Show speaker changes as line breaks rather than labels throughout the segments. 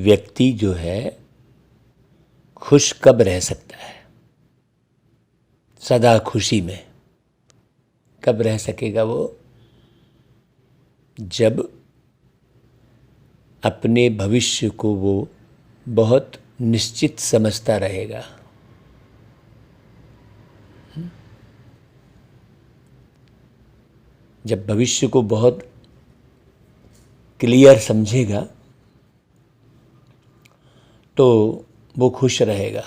व्यक्ति जो है खुश कब रह सकता है, सदा खुशी में कब रह सकेगा वो? जब अपने भविष्य को वो बहुत निश्चित समझता रहेगा। जब भविष्य को बहुत क्लियर समझेगा तो वो खुश रहेगा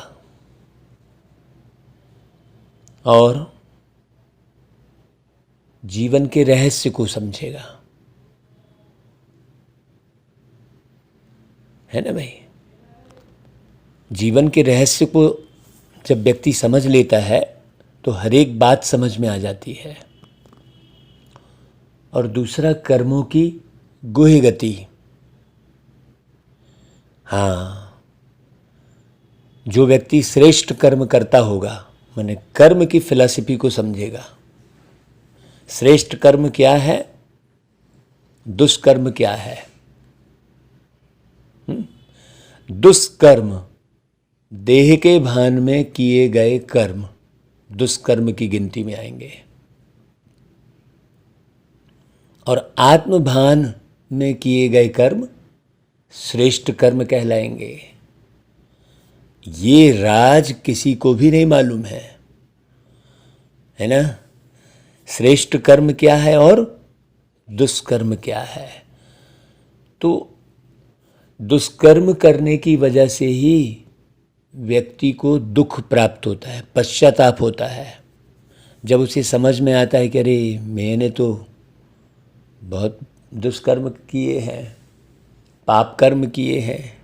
और जीवन के रहस्य को समझेगा, है ना भाई? जीवन के रहस्य को जब व्यक्ति समझ लेता है तो हर एक बात समझ में आ जाती है। और दूसरा, कर्मों की गुह्य गति। हाँ, जो व्यक्ति श्रेष्ठ कर्म करता होगा, माने कर्म की फिलॉसफी को समझेगा। श्रेष्ठ कर्म क्या है, दुष्कर्म क्या है? दुष्कर्म देह के भान में किए गए कर्म दुष्कर्म की गिनती में आएंगे और आत्मभान में किए गए कर्म श्रेष्ठ कर्म कहलाएंगे। ये राज किसी को भी नहीं मालूम है ना? श्रेष्ठ कर्म क्या है और दुष्कर्म क्या है? तो दुष्कर्म करने की वजह से ही व्यक्ति को दुख प्राप्त होता है, पश्चाताप होता है। जब उसे समझ में आता है कि अरे मैंने तो बहुत दुष्कर्म किए हैं, पाप कर्म किए हैं,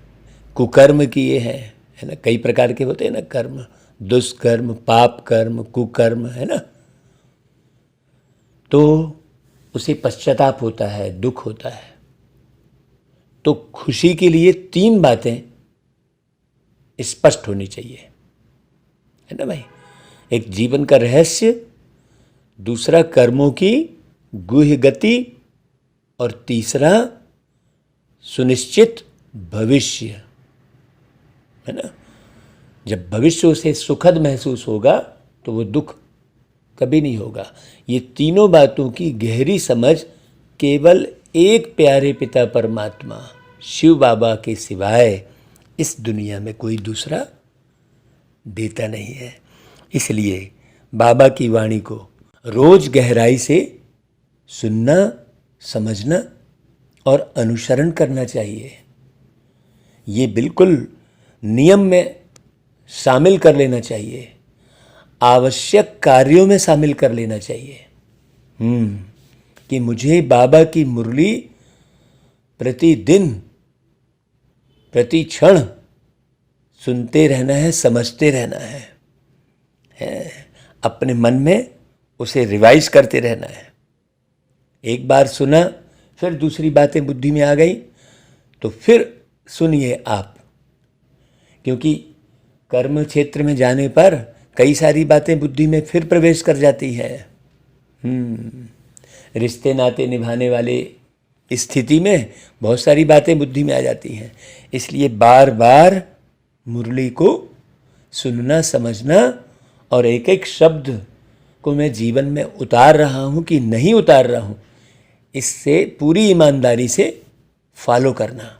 कुकर्म किए हैं, है ना? कई प्रकार के होते हैं ना कर्म, दुष्कर्म, पाप कर्म, कुकर्म, है ना? तो उसे पश्चाताप होता है, दुख होता है। तो खुशी के लिए 3 बातें स्पष्ट होनी चाहिए, है ना भाई? एक जीवन का रहस्य, दूसरा कर्मों की गुह्य गति और तीसरा सुनिश्चित भविष्य, है ना? जब भविष्य उसे सुखद महसूस होगा तो वो दुख कभी नहीं होगा। ये तीनों बातों की गहरी समझ केवल एक प्यारे पिता परमात्मा शिव बाबा के सिवाय इस दुनिया में कोई दूसरा देता नहीं है। इसलिए बाबा की वाणी को रोज गहराई से सुनना, समझना और अनुसरण करना चाहिए। ये बिल्कुल नियम में शामिल कर लेना चाहिए, आवश्यक कार्यों में शामिल कर लेना चाहिए कि मुझे बाबा की मुरली प्रतिदिन, प्रति क्षण सुनते रहना है, समझते रहना है, अपने मन में उसे रिवाइज करते रहना है। एक बार सुना, फिर दूसरी बातें बुद्धि में आ गई तो फिर सुनिए आप, क्योंकि कर्म क्षेत्र में जाने पर कई सारी बातें बुद्धि में फिर प्रवेश कर जाती है। रिश्ते नाते निभाने वाले स्थिति में बहुत सारी बातें बुद्धि में आ जाती हैं। इसलिए बार बार मुरली को सुनना, समझना और एक एक शब्द को मैं जीवन में उतार रहा हूँ कि नहीं उतार रहा हूँ, इससे पूरी ईमानदारी से फॉलो करना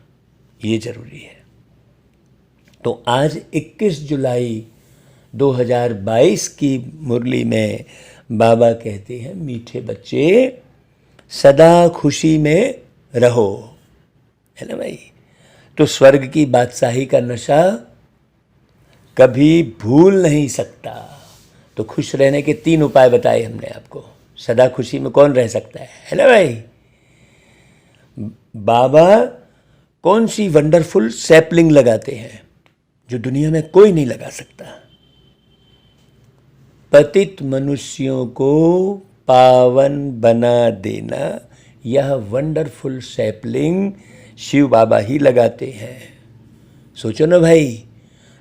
ये जरूरी है। तो आज 21 जुलाई 2022 की मुरली में बाबा कहते हैं, मीठे बच्चे सदा खुशी में रहो, है ना भाई? तो स्वर्ग की बादशाही का नशा कभी भूल नहीं सकता। तो खुश रहने के 3 उपाय बताए हमने आपको। सदा खुशी में कौन रह सकता है ना भाई? बाबा कौन सी वंडरफुल सैपलिंग लगाते हैं जो दुनिया में कोई नहीं लगा सकता। पतित मनुष्यों को पावन बना देना, यह वंडरफुल सैपलिंग शिव बाबा ही लगाते हैं। सोचो ना भाई,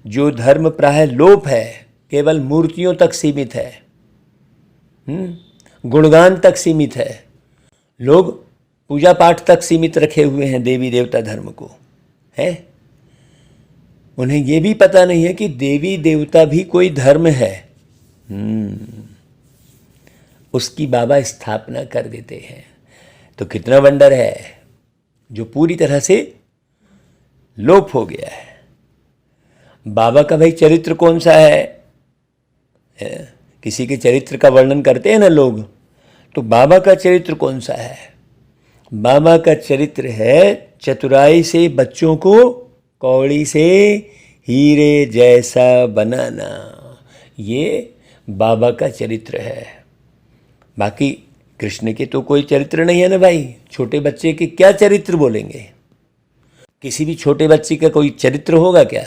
जो धर्म प्राय लोप है, केवल मूर्तियों तक सीमित है, गुणगान तक सीमित है, लोग पूजा पाठ तक सीमित रखे हुए हैं देवी देवता धर्म को, है। उन्हें ये भी पता नहीं है कि देवी देवता भी कोई धर्म है। उसकी बाबा स्थापना कर देते हैं। तो कितना वंडर है जो पूरी तरह से लोप हो गया है। बाबा का भाई चरित्र कौन सा है? किसी के चरित्र का वर्णन करते हैं ना लोग, तो बाबा का चरित्र कौन सा है? बाबा का चरित्र है चतुराई से बच्चों को कौड़ी से हीरे जैसा बनाना। ये बाबा का चरित्र है। बाकी कृष्ण के तो कोई चरित्र नहीं है ना भाई। छोटे बच्चे के क्या चरित्र बोलेंगे? किसी भी छोटे बच्चे का कोई चरित्र होगा क्या?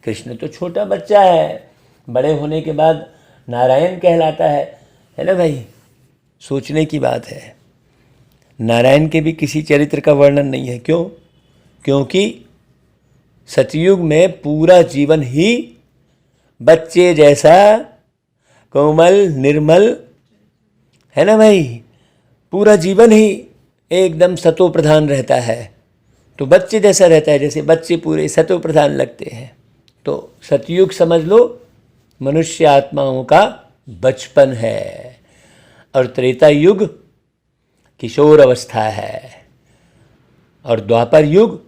कृष्ण तो छोटा बच्चा है, बड़े होने के बाद नारायण कहलाता है ना भाई। सोचने की बात है। नारायण के भी किसी चरित्र का वर्णन नहीं है। क्यों? क्योंकि सतयुग में पूरा जीवन ही बच्चे जैसा कोमल निर्मल है ना भाई। पूरा जीवन ही एकदम सतो प्रधान रहता है। तो बच्चे जैसा रहता है, जैसे बच्चे पूरे सतो प्रधान लगते हैं। तो सतयुग समझ लो मनुष्य आत्माओं का बचपन है, और त्रेता युग किशोर अवस्था है, और द्वापर युग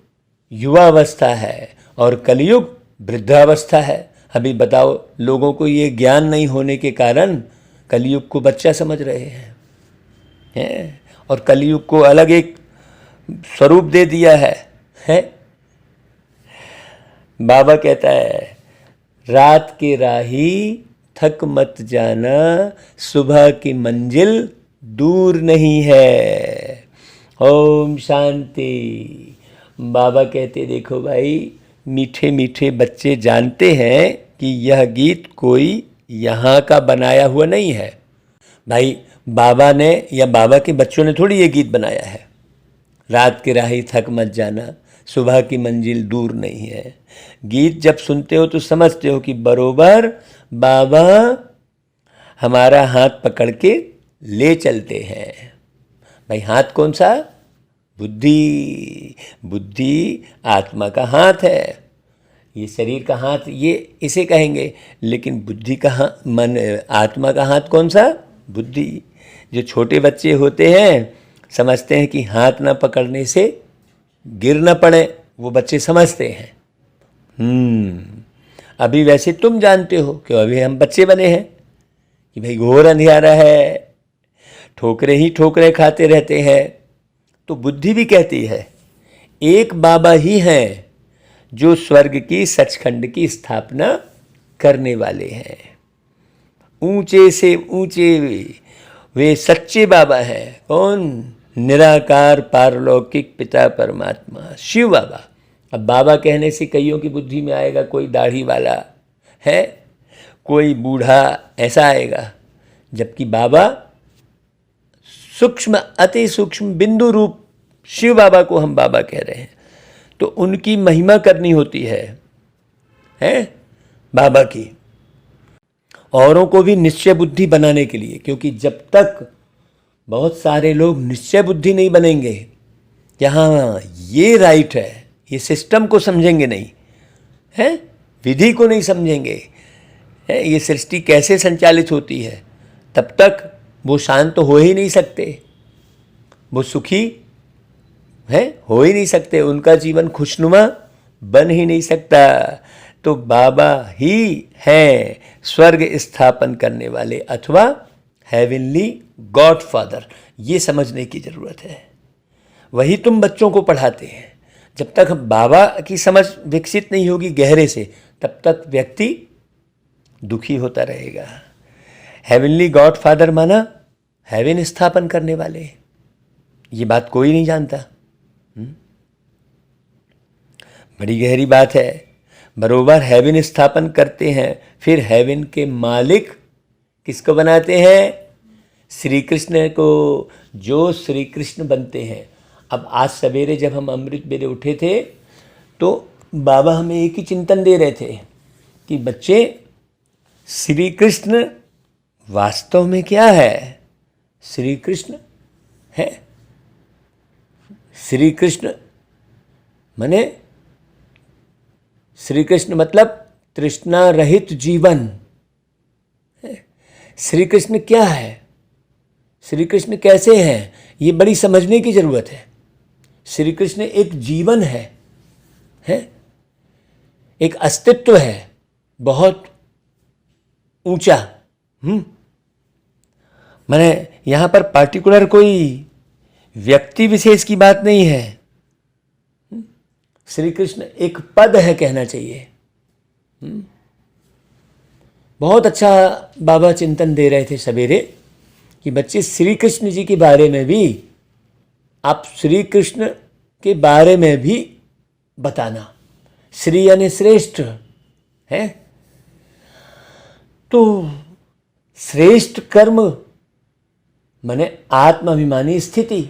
युवावस्था है, और कलयुग वृद्धावस्था है। अभी बताओ, लोगों को ये ज्ञान नहीं होने के कारण कलयुग को बच्चा समझ रहे हैं और कलयुग को अलग एक स्वरूप दे दिया है? बाबा कहता है, रात के राही थक मत जाना, सुबह की मंजिल दूर नहीं है। ओम शांति। बाबा कहते, देखो भाई, मीठे मीठे बच्चे जानते हैं कि यह गीत कोई यहाँ का बनाया हुआ नहीं है। भाई बाबा ने या बाबा के बच्चों ने थोड़ी ये गीत बनाया है। रात के राही थक मत जाना, सुबह की मंजिल दूर नहीं है। गीत जब सुनते हो तो समझते हो कि बरोबर बाबा हमारा हाथ पकड़ के ले चलते हैं। भाई हाथ कौन सा? बुद्धि। बुद्धि आत्मा का हाथ है। ये शरीर का हाथ ये इसे कहेंगे, लेकिन बुद्धि का हाथ, मन आत्मा का हाथ कौन सा? बुद्धि। जो छोटे बच्चे होते हैं समझते हैं कि हाथ ना पकड़ने से गिर ना पड़े, वो बच्चे समझते हैं। अभी वैसे तुम जानते हो कि अभी हम बच्चे बने हैं कि भाई घोर अंधियारा है, ठोकरे ही ठोकरे खाते रहते हैं। तो बुद्धि भी कहती है एक बाबा ही हैं जो स्वर्ग की सचखंड की स्थापना करने वाले हैं। ऊंचे से ऊंचे वे सच्चे बाबा हैं। कौन? निराकार पारलौकिक पिता परमात्मा शिव बाबा। अब बाबा कहने से कईयों की बुद्धि में आएगा कोई दाढ़ी वाला है, कोई बूढ़ा, ऐसा आएगा। जबकि बाबा सूक्ष्म, अति सूक्ष्म बिंदु रूप शिव बाबा को हम बाबा कह रहे हैं। तो उनकी महिमा करनी होती है बाबा की, औरों को भी निश्चय बुद्धि बनाने के लिए। क्योंकि जब तक बहुत सारे लोग निश्चय बुद्धि नहीं बनेंगे कि हाँ ये राइट है, ये सिस्टम को समझेंगे नहीं है, विधि को नहीं समझेंगे, ये सृष्टि कैसे संचालित होती है, तब तक वो शांत तो हो ही नहीं सकते, वो सुखी हो ही नहीं सकते, उनका जीवन खुशनुमा बन ही नहीं सकता। तो बाबा ही हैं स्वर्ग स्थापन करने वाले, अथवा हेवनली गॉड फादर। ये समझने की ज़रूरत है। वही तुम बच्चों को पढ़ाते हैं। जब तक बाबा की समझ विकसित नहीं होगी गहरे से, तब तक व्यक्ति दुखी होता रहेगा। हेवनली गॉड फादर माना हेवन स्थापन करने वाले। ये बात कोई नहीं जानता। बड़ी गहरी बात है। बरोबर हेवन स्थापन करते हैं, फिर हेवन के मालिक किसको बनाते हैं? श्री कृष्ण को, जो श्री कृष्ण बनते हैं। अब आज सवेरे जब हम अमृत बेले उठे थे तो बाबा हमें एक ही चिंतन दे रहे थे कि बच्चे, श्री कृष्ण वास्तव में क्या है? श्री कृष्ण है, श्री कृष्ण माने श्री कृष्ण मतलब तृष्णा रहित जीवन। श्री कृष्ण क्या है, श्री कृष्ण कैसे हैं, ये बड़ी समझने की जरूरत है। श्री कृष्ण एक जीवन है, एक अस्तित्व है बहुत ऊंचा। माने यहां पर पार्टिकुलर कोई व्यक्ति विशेष की बात नहीं है। श्री कृष्ण एक पद है कहना चाहिए। बहुत अच्छा बाबा चिंतन दे रहे थे सवेरे कि बच्चे श्री कृष्ण जी के बारे में भी, आप श्री कृष्ण के बारे में भी बताना। श्री यानी श्रेष्ठ है, तो श्रेष्ठ कर्म माने आत्माभिमानी स्थिति।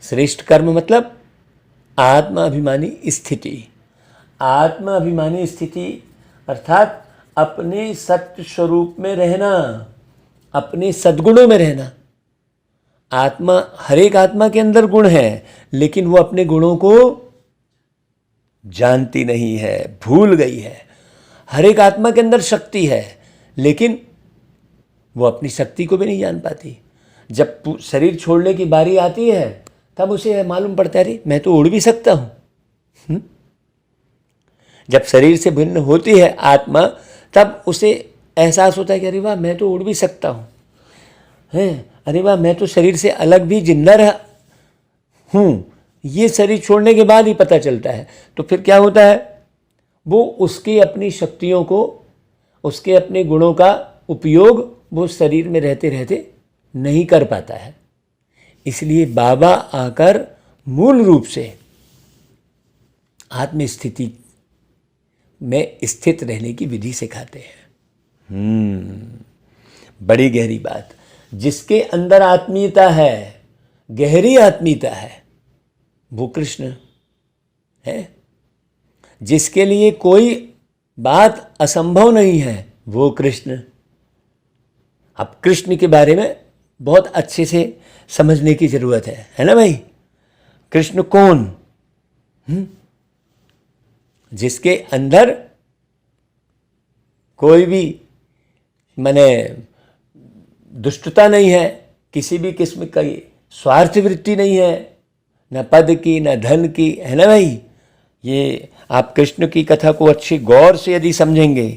श्रेष्ठ कर्म मतलब आत्माभिमानी स्थिति। आत्माभिमानी स्थिति अर्थात अपने सत्य स्वरूप में रहना, अपने सद्गुणों में रहना। आत्मा, हर एक आत्मा के अंदर गुण है, लेकिन वो अपने गुणों को जानती नहीं है, भूल गई है। हर एक आत्मा के अंदर शक्ति है, लेकिन वो अपनी शक्ति को भी नहीं जान पाती। जब शरीर छोड़ने की बारी आती है तब उसे मालूम पड़ता है, अरे मैं तो उड़ भी सकता हूँ। जब शरीर से भिन्न होती है आत्मा, तब उसे एहसास होता है कि अरे वाह मैं तो उड़ भी सकता हूँ, अरे वाह मैं तो शरीर से अलग भी जिंदा हूँ। ये शरीर छोड़ने के बाद ही पता चलता है। तो फिर क्या होता है, वो उसकी अपनी शक्तियों को, उसके अपने गुणों का उपयोग वो शरीर में रहते रहते नहीं कर पाता है। इसलिए बाबा आकर मूल रूप से आत्म स्थिति में स्थित रहने की विधि सिखाते हैं। बड़ी गहरी बात। जिसके अंदर आत्मीयता है, गहरी आत्मीयता है, वो कृष्ण है। जिसके लिए कोई बात असंभव नहीं है, वो कृष्ण। अब कृष्ण के बारे में बहुत अच्छे से समझने की जरूरत है ना भाई। कृष्ण कौन? जिसके अंदर कोई भी माने दुष्टता नहीं है, किसी भी किस्म का स्वार्थ वृत्ति नहीं है, न पद की न धन की, है ना भाई। ये आप कृष्ण की कथा को अच्छे गौर से यदि समझेंगे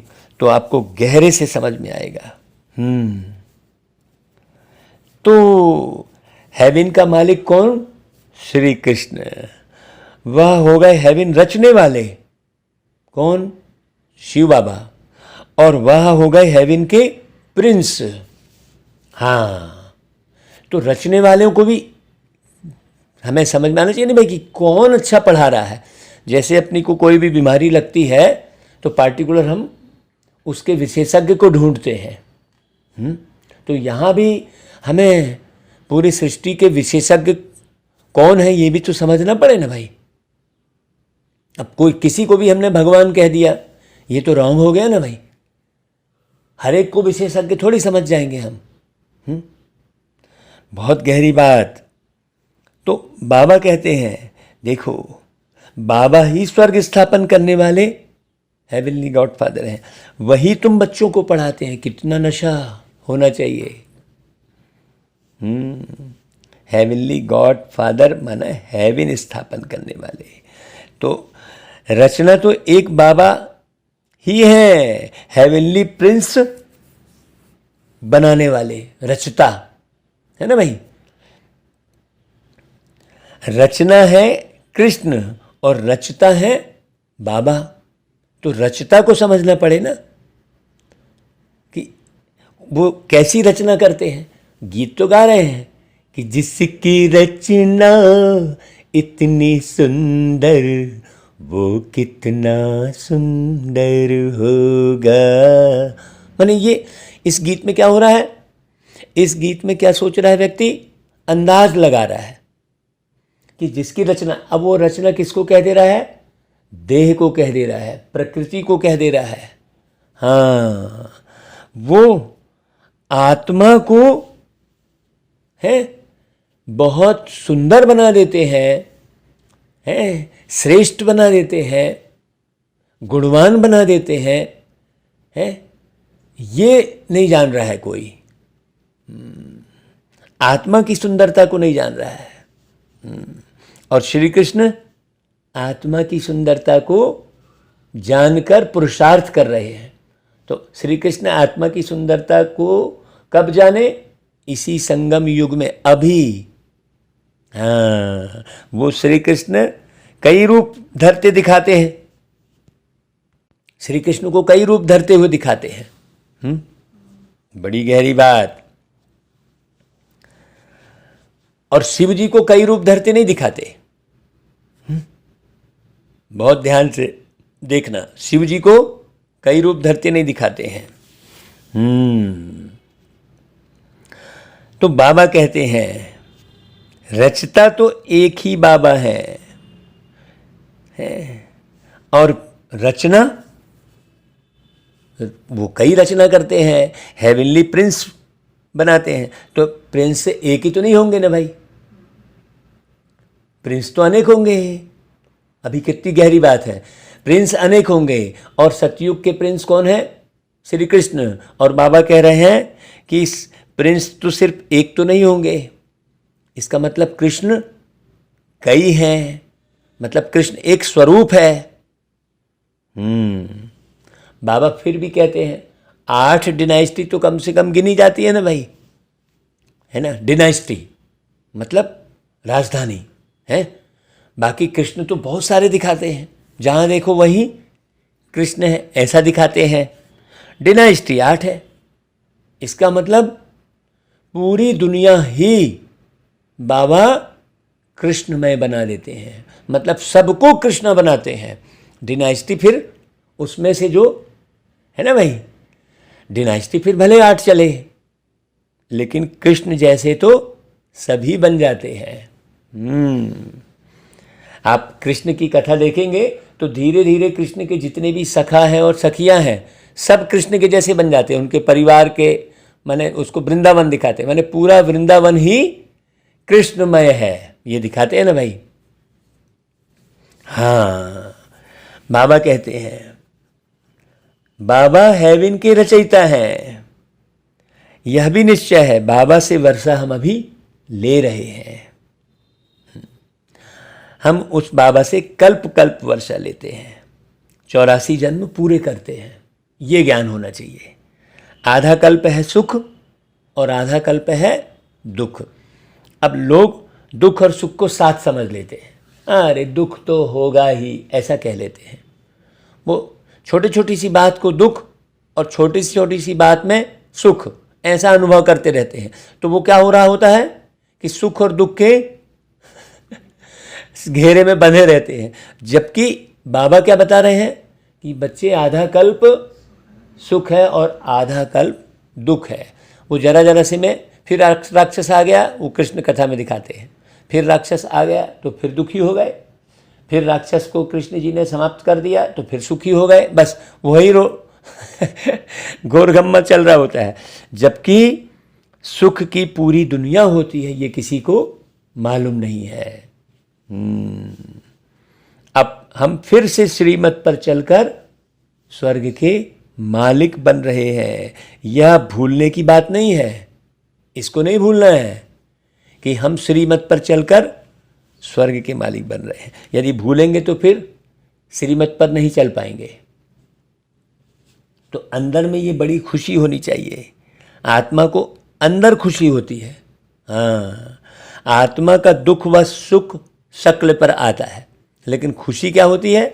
तो आपको गहरे से समझ में आएगा। तो हेवन का मालिक कौन? श्री कृष्ण। वह हो गए हेवन रचने वाले। कौन? शिव बाबा। और वह हो गए हेवन के प्रिंस। हाँ, तो रचने वालों को भी हमें समझ में आना चाहिए ना भाई कि कौन अच्छा पढ़ा रहा है। जैसे अपनी को कोई भी बीमारी लगती है तो पार्टिकुलर हम उसके विशेषज्ञ को ढूंढते हैं। तो यहाँ भी हमें पूरी सृष्टि के विशेषज्ञ कौन है ये भी तो समझना पड़े ना भाई। अब कोई किसी को भी हमने भगवान कह दिया, ये तो रॉन्ग हो गया ना भाई। हर एक को विशेषज्ञ थोड़ी समझ जाएंगे हम। बहुत गहरी बात। तो बाबा कहते हैं, देखो बाबा ही स्वर्ग स्थापन करने वाले हेवनली गॉड फादर हैं। वही तुम बच्चों को पढ़ाते हैं। कितना नशा होना चाहिए। हेवनली गॉड फादर माना हेवन स्थापन करने वाले। तो रचना तो एक बाबा ही है, हेवनली प्रिंस बनाने वाले, रचता है ना भाई। रचना है कृष्ण और रचता है बाबा। तो रचता को समझना पड़े ना कि वो कैसी रचना करते हैं। गीत तो गा रहे हैं कि जिसकी रचना इतनी सुंदर वो कितना सुंदर होगा। माने ये इस गीत में क्या हो रहा है, इस गीत में क्या सोच रहा है व्यक्ति, अंदाज लगा रहा है कि जिसकी रचना, अब वो रचना किसको कह दे रहा है, देह को कह दे रहा है, प्रकृति को कह दे रहा है। हाँ, वो आत्मा को है बहुत सुंदर बना देते हैं, श्रेष्ठ बना देते हैं गुणवान बना देते हैं, ये नहीं जान रहा है कोई। आत्मा की सुंदरता को नहीं जान रहा है। और श्री कृष्ण आत्मा की सुंदरता को जानकर पुरुषार्थ कर रहे हैं। तो श्री कृष्ण आत्मा की सुंदरता को कब जाने? इसी संगम युग में, अभी। हाँ, वो श्री कृष्ण कई रूप धरते दिखाते हैं, श्री कृष्ण को कई रूप धरते हुए दिखाते हैं। बड़ी गहरी बात। और शिव जी को कई रूप धरते नहीं दिखाते। बहुत ध्यान से देखना, शिव जी को कई रूप धरते नहीं दिखाते हैं। तो बाबा कहते हैं रचता तो एक ही बाबा है और रचना वो कई रचना करते हैं, हेवनली प्रिंस बनाते हैं। तो प्रिंस एक ही तो नहीं होंगे ना भाई, प्रिंस तो अनेक होंगे। अभी कितनी गहरी बात है, प्रिंस अनेक होंगे। और सतयुग के प्रिंस कौन है? श्री कृष्ण। और बाबा कह रहे हैं कि प्रिंस तो सिर्फ एक तो नहीं होंगे, इसका मतलब कृष्ण कई हैं, मतलब कृष्ण एक स्वरूप है। बाबा फिर भी कहते हैं 8 डिनाइस्टी तो कम से कम गिनी जाती है ना भाई, है ना। डिनाइस्टी मतलब राजधानी है। बाकी कृष्ण तो बहुत सारे दिखाते हैं, जहाँ देखो वहीं कृष्ण है, ऐसा दिखाते हैं। डिनाइस्टी 8 है, इसका मतलब पूरी दुनिया ही बाबा कृष्णमय बना देते हैं, मतलब सबको कृष्ण बनाते हैं। डिनाइस्टी फिर उसमें से जो है ना भाई, डिनाइस्टी फिर भले 8 चले, लेकिन कृष्ण जैसे तो सभी बन जाते हैं। आप कृष्ण की कथा देखेंगे तो धीरे धीरे कृष्ण के जितने भी सखा हैं और सखियां हैं सब कृष्ण के जैसे बन जाते हैं। उनके परिवार के, माने उसको वृंदावन दिखाते हैं, माने पूरा वृंदावन ही कृष्णमय है, ये दिखाते हैं ना भाई। हाँ, बाबा कहते हैं बाबा हेवन के रचयिता हैं। यह भी निश्चय है बाबा से वर्षा हम अभी ले रहे हैं। हम उस बाबा से कल्प कल्प वर्षा लेते हैं, 84 जन्म पूरे करते हैं। ये ज्ञान होना चाहिए। आधा कल्प है सुख और आधा कल्प है दुख। अब लोग दुख और सुख को साथ समझ लेते हैं, अरे दुख तो होगा ही, ऐसा कह लेते हैं। वो छोटी छोटी सी बात को दुख और छोटी सी बात में सुख ऐसा अनुभव करते रहते हैं। तो वो क्या हो रहा होता है कि सुख और दुख के घेरे में बंधे रहते हैं। जबकि बाबा क्या बता रहे हैं कि बच्चे आधा कल्प सुख है और आधा कल्प दुख है। वो जरा से में फिर राक्षस आ गया, वो कृष्ण कथा में दिखाते हैं। फिर राक्षस आ गया तो फिर दुखी हो गए, फिर राक्षस को कृष्ण जी ने समाप्त कर दिया तो फिर सुखी हो गए। बस वही घोरगम्मत चल रहा होता है। जबकि सुख की पूरी दुनिया होती है, ये किसी को मालूम नहीं है। अब हम फिर से श्रीमत पर चलकर स्वर्ग के मालिक बन रहे हैं। यह भूलने की बात नहीं है, इसको नहीं भूलना है कि हम श्रीमत पर चलकर स्वर्ग के मालिक बन रहे हैं। यदि भूलेंगे तो फिर श्रीमत पर नहीं चल पाएंगे। तो अंदर में ये बड़ी खुशी होनी चाहिए। आत्मा को अंदर खुशी होती है। हाँ, आत्मा का दुख व सुख शक्ल पर आता है, लेकिन खुशी क्या होती है?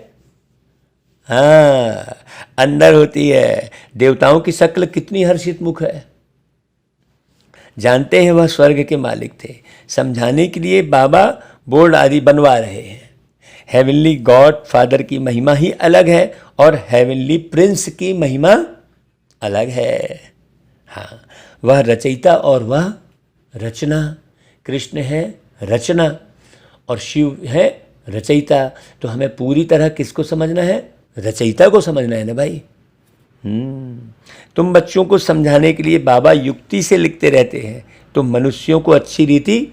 हाँ, अंदर होती है। देवताओं की शक्ल कितनी हर्षित मुख है। जानते हैं वह स्वर्ग के मालिक थे। समझाने के लिए बाबा बोर्ड आदि बनवा रहे हैं। हेवनली गॉड फादर की महिमा ही अलग है और हेवनली प्रिंस की महिमा अलग है। हाँ, वह रचयिता और वह रचना। कृष्ण है रचना और शिव है रचयिता। तो हमें पूरी तरह किसको समझना है? रचयिता को समझना है ना भाई। तुम बच्चों को समझाने के लिए बाबा युक्ति से लिखते रहते हैं, तो मनुष्यों को अच्छी रीति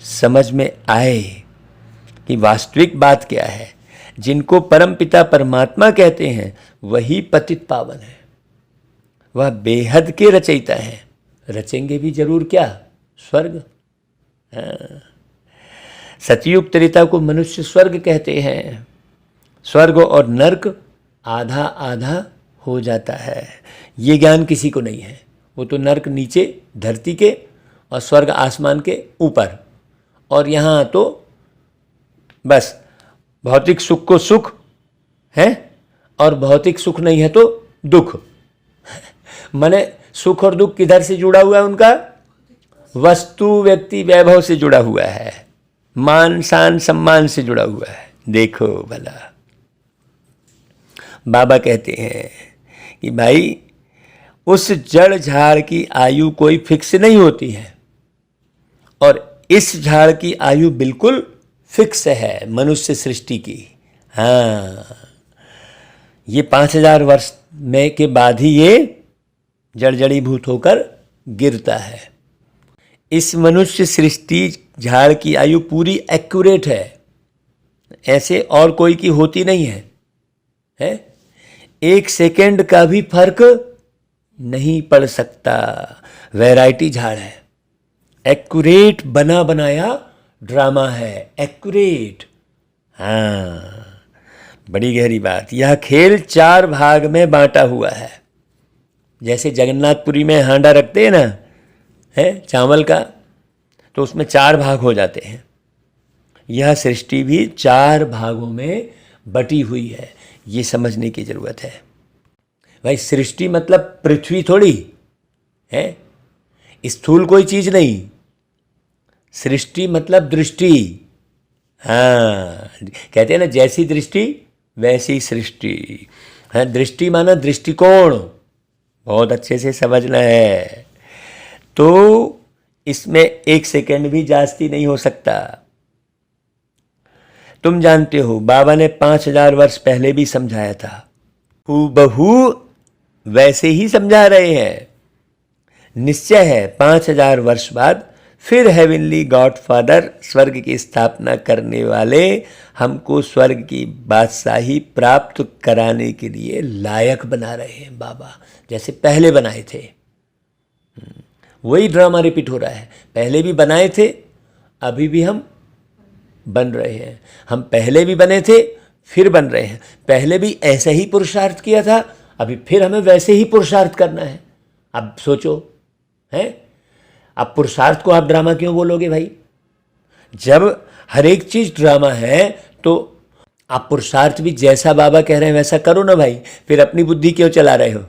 समझ में आए कि वास्तविक बात क्या है। जिनको परमपिता परमात्मा कहते हैं वही पतित पावन है। वह बेहद के रचयिता हैं, रचेंगे भी जरूर क्या, स्वर्ग। सतयुग त्रेता को मनुष्य स्वर्ग कहते हैं। स्वर्ग और नर्क आधा आधा हो जाता है, ये ज्ञान किसी को नहीं है। वो तो नर्क नीचे धरती के और स्वर्ग आसमान के ऊपर, और यहाँ तो बस भौतिक सुख को सुख है और भौतिक सुख नहीं है तो दुख। माने सुख और दुख किधर से जुड़ा हुआ है उनका, वस्तु व्यक्ति वैभव से जुड़ा हुआ है, मान शान सम्मान से जुड़ा हुआ है। देखो भला, बाबा कहते हैं कि भाई उस जड़ झाड़ की आयु कोई फिक्स नहीं होती है, और इस झाड़ की आयु बिल्कुल फिक्स है मनुष्य सृष्टि की। हाँ, ये 5000 वर्ष में के बाद ही ये जड़जड़ीभूत होकर गिरता है। इस मनुष्य सृष्टि झाड़ की आयु पूरी एक्यूरेट है, ऐसे और कोई की होती नहीं है, है? 1 सेकेंड का भी फर्क नहीं पड़ सकता। वैरायटी झाड़ है, एक्यूरेट बना बनाया ड्रामा है, एक्यूरेट। हाँ, बड़ी गहरी बात। यह खेल 4 भाग में बांटा हुआ है। जैसे जगन्नाथपुरी में हांडा रखते हैं ना, है चावल का, तो उसमें 4 भाग हो जाते हैं। यह सृष्टि भी 4 भागों में बटी हुई है, ये समझने की जरूरत है। भाई सृष्टि मतलब पृथ्वी थोड़ी है, स्थूल कोई चीज नहीं। सृष्टि मतलब दृष्टि। हाँ, कहते हैं ना जैसी दृष्टि वैसी सृष्टि। हाँ, दृष्टि माना दृष्टिकोण, बहुत अच्छे से समझना है। तो इसमें 1 सेकेंड भी जास्ती नहीं हो सकता। तुम जानते हो बाबा ने 5000 वर्ष पहले भी समझाया था, हूबहू वैसे ही समझा रहे हैं। निश्चय है 5000 वर्ष बाद फिर हेवनली गॉडफादर स्वर्ग की स्थापना करने वाले हमको स्वर्ग की बादशाही प्राप्त कराने के लिए लायक बना रहे हैं बाबा, जैसे पहले बनाए थे। वही ड्रामा रिपीट हो रहा है। पहले भी बनाए थे, अभी भी हम बन रहे हैं। हम पहले भी बने थे, फिर बन रहे हैं। पहले भी ऐसा ही पुरुषार्थ किया था, अभी फिर हमें वैसे ही पुरुषार्थ करना है। अब सोचो, है? अब पुरुषार्थ को आप ड्रामा क्यों बोलोगे भाई? जब हर एक चीज ड्रामा है तो आप पुरुषार्थ भी जैसा बाबा कह रहे हैं वैसा करो ना भाई। फिर अपनी बुद्धि क्यों चला रहे हो?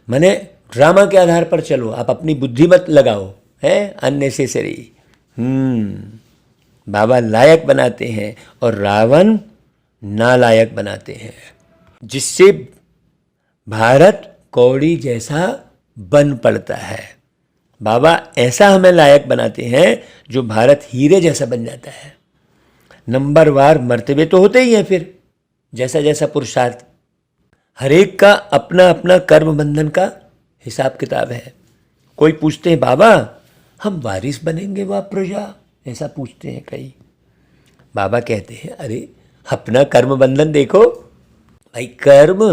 माने ड्रामा के आधार पर चलो, आप अपनी बुद्धि मत लगाओ, है अननेसेसरी। बाबा लायक बनाते हैं और रावण नालायक बनाते हैं, जिससे भारत कौड़ी जैसा बन पड़ता है। बाबा ऐसा हमें लायक बनाते हैं जो भारत हीरे जैसा बन जाता है। नंबरवार मर्तबे तो होते ही हैं फिर, जैसा जैसा पुरुषार्थ। हर एक का अपना अपना कर्म बंधन का हिसाब किताब है। कोई पूछते हैं बाबा हम वारिस बनेंगे व प्रजा, ऐसा पूछते हैं कई। बाबा कहते हैं अरे अपना कर्म बंधन देखो भाई। कर्म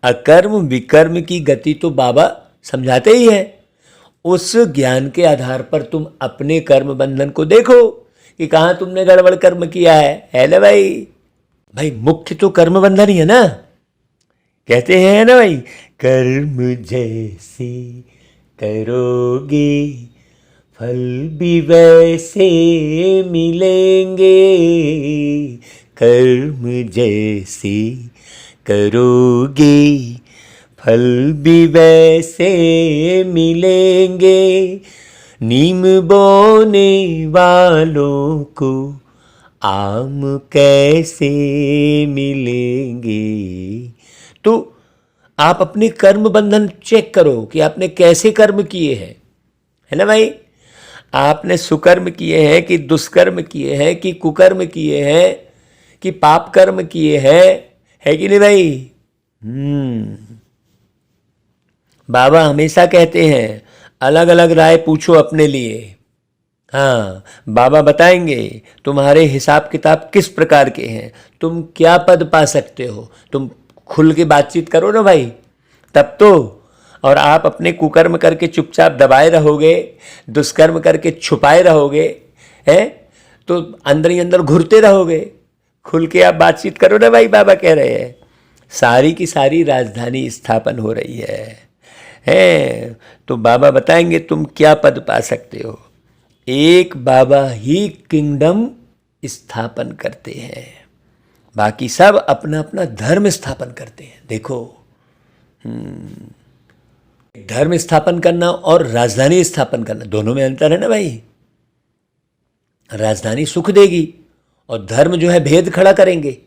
अकर्म विकर्म की गति तो बाबा समझाते ही हैं। उस ज्ञान के आधार पर तुम अपने कर्म बंधन को देखो कि कहाँ तुमने गड़बड़ कर्म किया है ना भाई। भाई मुख्य तो कर्म बंधन ही है ना। कहते हैं ना भाई, कर्म जैसे करोगे फल भी वैसे मिलेंगे। कर्म जैसे करोगे फल भी वैसे मिलेंगे। नीम बोने वालों को आम कैसे मिलेंगे। तो आप अपने कर्म बंधन चेक करो कि आपने कैसे कर्म किए हैं, है ना भाई। आपने सुकर्म किए हैं कि दुष्कर्म किए हैं कि कुकर्म किए हैं कि पाप कर्म किए हैं, है कि नहीं भाई। बाबा हमेशा कहते हैं अलग अलग राय पूछो अपने लिए। हाँ, बाबा बताएंगे तुम्हारे हिसाब किताब किस प्रकार के हैं, तुम क्या पद पा सकते हो। तुम खुल के बातचीत करो ना भाई, तब तो। और आप अपने कुकर्म करके चुपचाप दबाए रहोगे, दुष्कर्म करके छुपाए रहोगे, है तो अंदर ही अंदर घुरते रहोगे। खुल के आप बातचीत करो ना भाई, बाबा कह रहे हैं। सारी की सारी राजधानी स्थापन हो रही है। तो बाबा बताएंगे तुम क्या पद पा सकते हो। एक बाबा ही किंगडम स्थापन करते हैं, बाकी सब अपना अपना धर्म स्थापन करते हैं। देखो, धर्म स्थापन करना और राजधानी स्थापन करना, दोनों में अंतर है ना भाई। राजधानी सुख देगी और धर्म जो है भेद खड़ा करेंगे।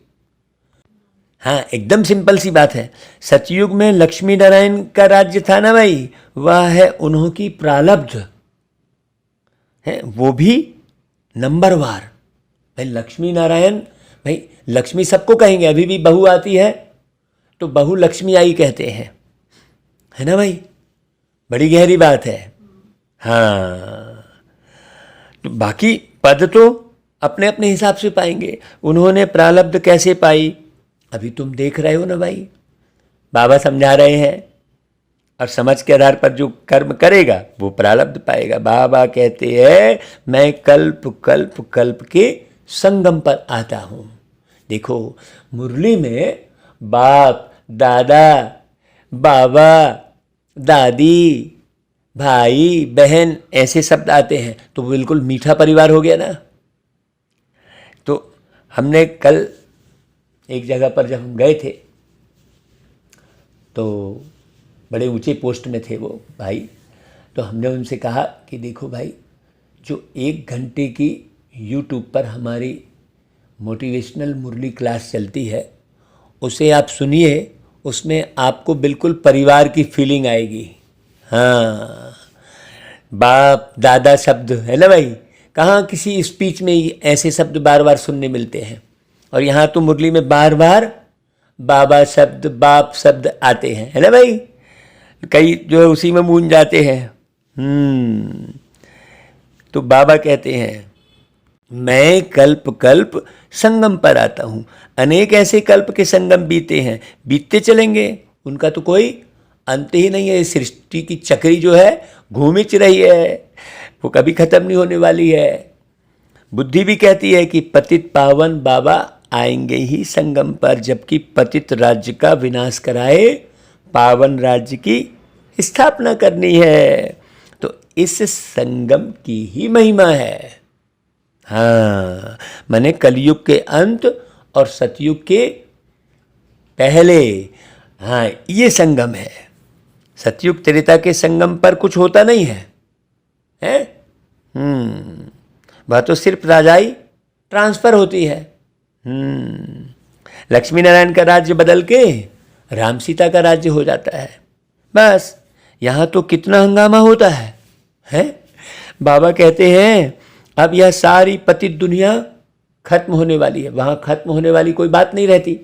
हाँ, एकदम सिंपल सी बात है। सतयुग में लक्ष्मी नारायण का राज्य था ना भाई, वह है उन्हों की प्रारब्ध है, वो भी नंबरवार। भाई लक्ष्मी नारायण, भाई लक्ष्मी सबको कहेंगे। अभी भी बहू आती है तो बहू लक्ष्मी आई कहते हैं, है ना भाई। बड़ी गहरी बात है। हाँ, तो बाकी पद तो अपने अपने हिसाब से पाएंगे। उन्होंने प्रारब्ध कैसे पाई, अभी तुम देख रहे हो ना भाई। बाबा समझा रहे हैं, और समझ के आधार पर जो कर्म करेगा वो प्रारब्ध पाएगा। बाबा कहते हैं मैं कल्प कल्प कल्प के संगम पर आता हूँ। देखो, मुरली में बाप, दादा, बाबा, दादी, भाई, बहन ऐसे शब्द आते हैं, तो बिल्कुल मीठा परिवार हो गया ना। तो हमने कल एक जगह पर जब हम गए थे, तो बड़े ऊंचे पोस्ट में थे वो भाई। तो हमने उनसे कहा कि देखो भाई, जो 1 घंटे की यूट्यूब पर हमारी मोटिवेशनल मुरली क्लास चलती है, उसे आप सुनिए, उसमें आपको बिल्कुल परिवार की फीलिंग आएगी। हाँ, बाप दादा शब्द है ना भाई, कहाँ किसी स्पीच में ही ऐसे शब्द बार बार सुनने मिलते हैं। और यहाँ तो मुरली में बार बार बाबा शब्द, बाप शब्द आते हैं, है ना भाई। कई जो है उसी में मूंझ जाते हैं। तो बाबा कहते हैं मैं कल्प कल्प संगम पर आता हूँ। अनेक ऐसे कल्प के संगम बीते हैं, बीतते चलेंगे, उनका तो कोई अंत ही नहीं है। सृष्टि की चक्री जो है घूमिच रही है, वो कभी खत्म नहीं होने वाली है। बुद्धि भी कहती है कि पतित पावन बाबा आएंगे ही संगम पर, जबकि पतित राज्य का विनाश कराए पावन राज्य की स्थापना करनी है। तो इस संगम की ही महिमा है। हाँ, माने कलयुग के अंत और सतयुग के पहले, हाँ ये संगम है। सतयुग त्रेता के संगम पर कुछ होता नहीं है, हैं? वह तो सिर्फ राजाई ट्रांसफर होती है। लक्ष्मी नारायण का राज्य बदल के राम सीता का राज्य हो जाता है। बस यहाँ तो कितना हंगामा होता है? बाबा कहते हैं अब यह सारी पतित दुनिया खत्म होने वाली है, वहाँ खत्म होने वाली कोई बात नहीं रहती,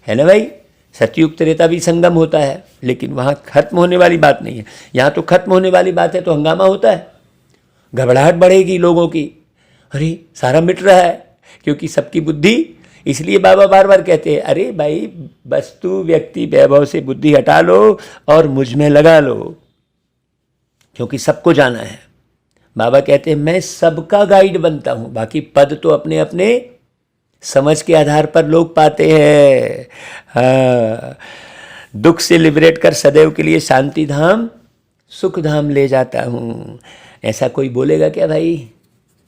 है ना भाई। सतयुग त्रेता भी संगम होता है, लेकिन वहाँ खत्म होने वाली बात नहीं है। यहाँ तो खत्म होने वाली बात है तो हंगामा होता है, घबराहट बढ़ेगी लोगों की, अरे सारा मिट रहा है, क्योंकि सबकी बुद्धि। इसलिए बाबा बार बार कहते हैं अरे भाई वस्तु व्यक्ति वैभव से बुद्धि हटा लो और मुझ में लगा लो, क्योंकि सबको जाना है। बाबा कहते हैं मैं सबका गाइड बनता हूँ, बाकी पद तो अपने अपने समझ के आधार पर लोग पाते हैं। हाँ, दुख से लिबरेट कर सदैव के लिए शांति धाम सुख धाम ले जाता हूँ। ऐसा कोई बोलेगा क्या भाई?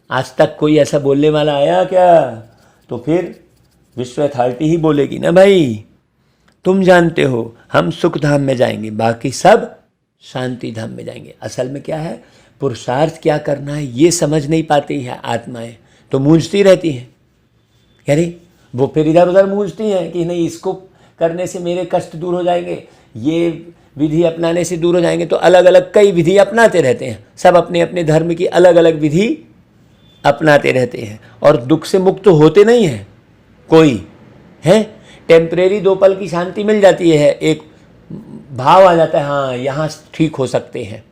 आज तक कोई ऐसा बोलने वाला आया क्या? तो फिर विश्व अथॉरिटी ही बोलेगी ना भाई। तुम जानते हो हम सुख धाम में जाएंगे, बाकी सब शांति धाम में जाएंगे। असल में क्या है, पुरुषार्थ क्या करना है ये समझ नहीं पाती है आत्माएं, तो मूंझती रहती हैं। अरे वो फिर इधर उधर मूंझती हैं कि नहीं इसको करने से मेरे कष्ट दूर हो जाएंगे, ये विधि अपनाने से दूर हो जाएंगे। तो अलग अलग कई विधि अपनाते रहते हैं, सब अपने अपने धर्म की अलग अलग विधि अपनाते रहते हैं और दुख से मुक्त तो होते नहीं हैं कोई, है। टेम्परेरी 2 पल की शांति मिल जाती है, एक भाव आ जाता है हाँ यहाँ ठीक हो सकते हैं,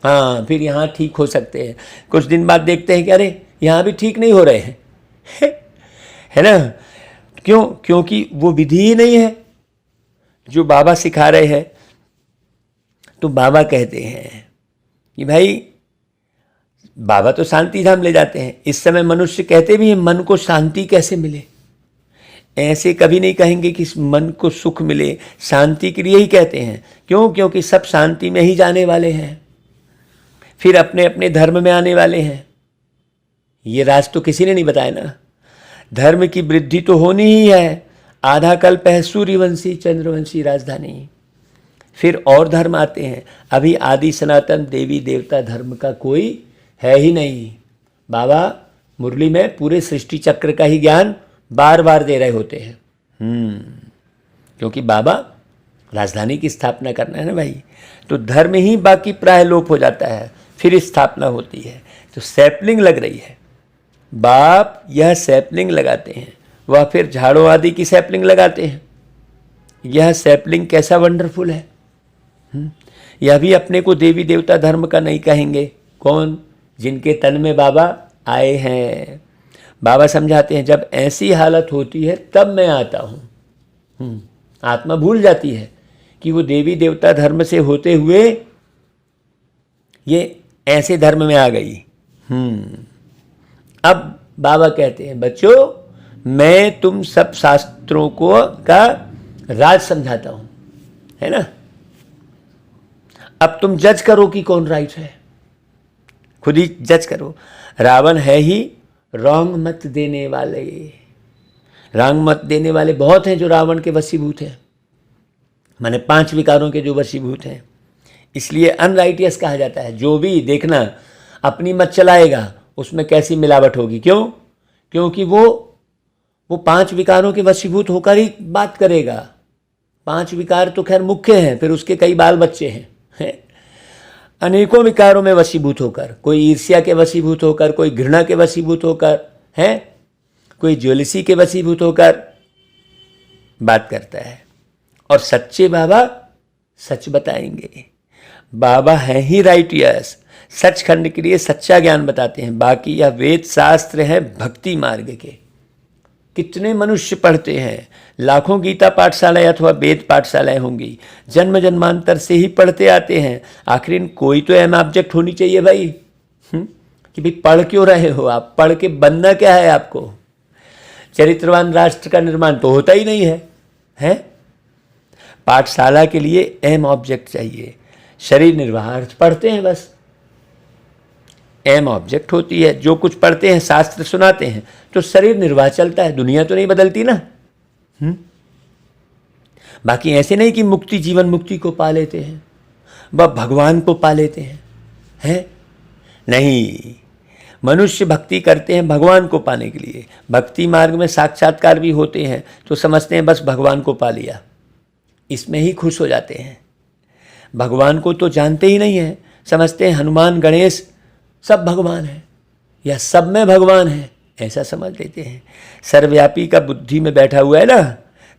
हाँ, फिर यहाँ ठीक हो सकते हैं। कुछ दिन बाद देखते हैं कि अरे यहाँ भी ठीक नहीं हो रहे हैं है ना। क्यों? क्योंकि वो विधि ही नहीं है जो बाबा सिखा रहे हैं। तो बाबा कहते हैं कि भाई, बाबा तो शांति धाम ले जाते हैं। इस समय मनुष्य कहते भी हैं मन को शांति कैसे मिले। ऐसे कभी नहीं कहेंगे कि मन को सुख मिले, शांति के लिए ही कहते हैं। क्यों? क्योंकि सब शांति में ही जाने वाले हैं, फिर अपने अपने धर्म में आने वाले हैं। ये राज तो किसी ने नहीं बताया ना। धर्म की वृद्धि तो होनी ही है। आधा कल्प है सूर्यवंशी चंद्रवंशी राजधानी, फिर और धर्म आते हैं। अभी आदि सनातन देवी देवता धर्म का कोई है ही नहीं। बाबा मुरली में पूरे सृष्टि चक्र का ही ज्ञान बार बार दे रहे होते हैं। क्योंकि बाबा राजधानी की स्थापना करना है ना भाई। तो धर्म ही बाकी प्राय लोप हो जाता है, फिर स्थापना होती है। तो सैपलिंग लग रही है, बाप यह सैपलिंग लगाते हैं, वह फिर झाड़ों आदि की सैपलिंग लगाते हैं। यह सैपलिंग कैसा वंडरफुल है। यह भी अपने को देवी देवता धर्म का नहीं कहेंगे। कौन? जिनके तन में बाबा आए हैं। बाबा समझाते हैं जब ऐसी हालत होती है तब मैं आता हूँ। आत्मा भूल जाती है कि वो देवी देवता धर्म से होते हुए ये ऐसे धर्म में आ गई। अब बाबा कहते हैं बच्चों, मैं तुम सब शास्त्रों को का राज समझाता हूँ, है ना। अब तुम जज करो कि कौन राइट है, खुद ही जज करो। रावण है ही रॉन्ग मत देने वाले। रॉन्ग मत देने वाले बहुत हैं जो रावण के वशीभूत हैं, माने 5 विकारों के जो वशीभूत हैं। इसलिए अनराइटियस कहा जाता है। जो भी देखना अपनी मत चलाएगा उसमें कैसी मिलावट होगी। क्यों? क्योंकि वो 5 विकारों के वशीभूत होकर ही बात करेगा। 5 विकार तो खैर मुख्य हैं, फिर उसके कई बाल बच्चे हैं। अनेकों विकारों में वशीभूत होकर, कोई ईर्ष्या के वशीभूत होकर, कोई घृणा के वशीभूत होकर, है कोई ज्वेलसी के वशीभूत होकर बात करता है। और सच्चे बाबा सच बताएंगे। बाबा हैं ही राइटियस, सचखंड के लिए सच्चा ज्ञान बताते हैं। बाकी यह वेद शास्त्र है भक्ति मार्ग के। कितने मनुष्य पढ़ते हैं, लाखों गीता पाठशालाएं अथवा वेद पाठशालाएं होंगी, जन्म जन्मांतर से ही पढ़ते आते हैं। आखिर कोई तो एम ऑब्जेक्ट होनी चाहिए भाई। कि भाई पढ़ क्यों रहे हो आप, पढ़ के बनना क्या है आपको। चरित्रवान राष्ट्र का निर्माण तो होता ही नहीं है। पाठशाला के लिए एम ऑब्जेक्ट चाहिए। शरीर निर्वाहार्थ पढ़ते हैं, बस एम ऑब्जेक्ट होती है। जो कुछ पढ़ते हैं, शास्त्र सुनाते हैं, तो शरीर निर्वाह चलता है, दुनिया तो नहीं बदलती ना। बाकी ऐसे नहीं कि मुक्ति जीवन मुक्ति को पा लेते हैं, वह भगवान को पा लेते हैं, नहीं। मनुष्य भक्ति करते हैं भगवान को पाने के लिए। भक्ति मार्ग में साक्षात्कार भी होते हैं, तो समझते हैं बस भगवान को पा लिया, इसमें ही खुश हो जाते हैं। भगवान को तो जानते ही नहीं है, समझते हैं हनुमान गणेश सब भगवान है या सब में भगवान है, ऐसा समझ लेते हैं। सर्वव्यापी का बुद्धि में बैठा हुआ है ना।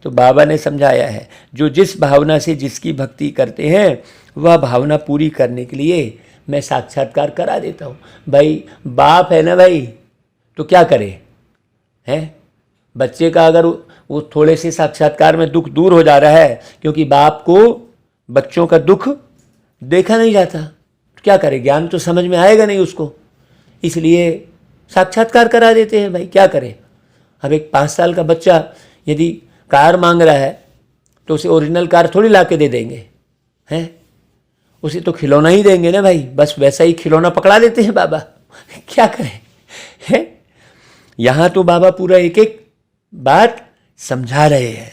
तो बाबा ने समझाया है जो जिस भावना से जिसकी भक्ति करते हैं, वह भावना पूरी करने के लिए मैं साक्षात्कार करा देता हूँ। भाई बाप है ना भाई, तो क्या करे, है बच्चे का अगर वो थोड़े से साक्षात्कार में दुख दूर हो जा रहा है, क्योंकि बाप को बच्चों का दुख देखा नहीं जाता, तो क्या करे, ज्ञान तो समझ में आएगा नहीं उसको, इसलिए साक्षात्कार करा देते हैं। भाई क्या करे। अब एक 5 साल का बच्चा यदि कार मांग रहा है तो उसे ओरिजिनल कार थोड़ी ला के दे देंगे, हैं, उसे तो खिलौना ही देंगे ना भाई। बस वैसा ही खिलौना पकड़ा देते हैं बाबा, क्या करें, है। यहाँ तो बाबा पूरा एक एक बात समझा रहे हैं,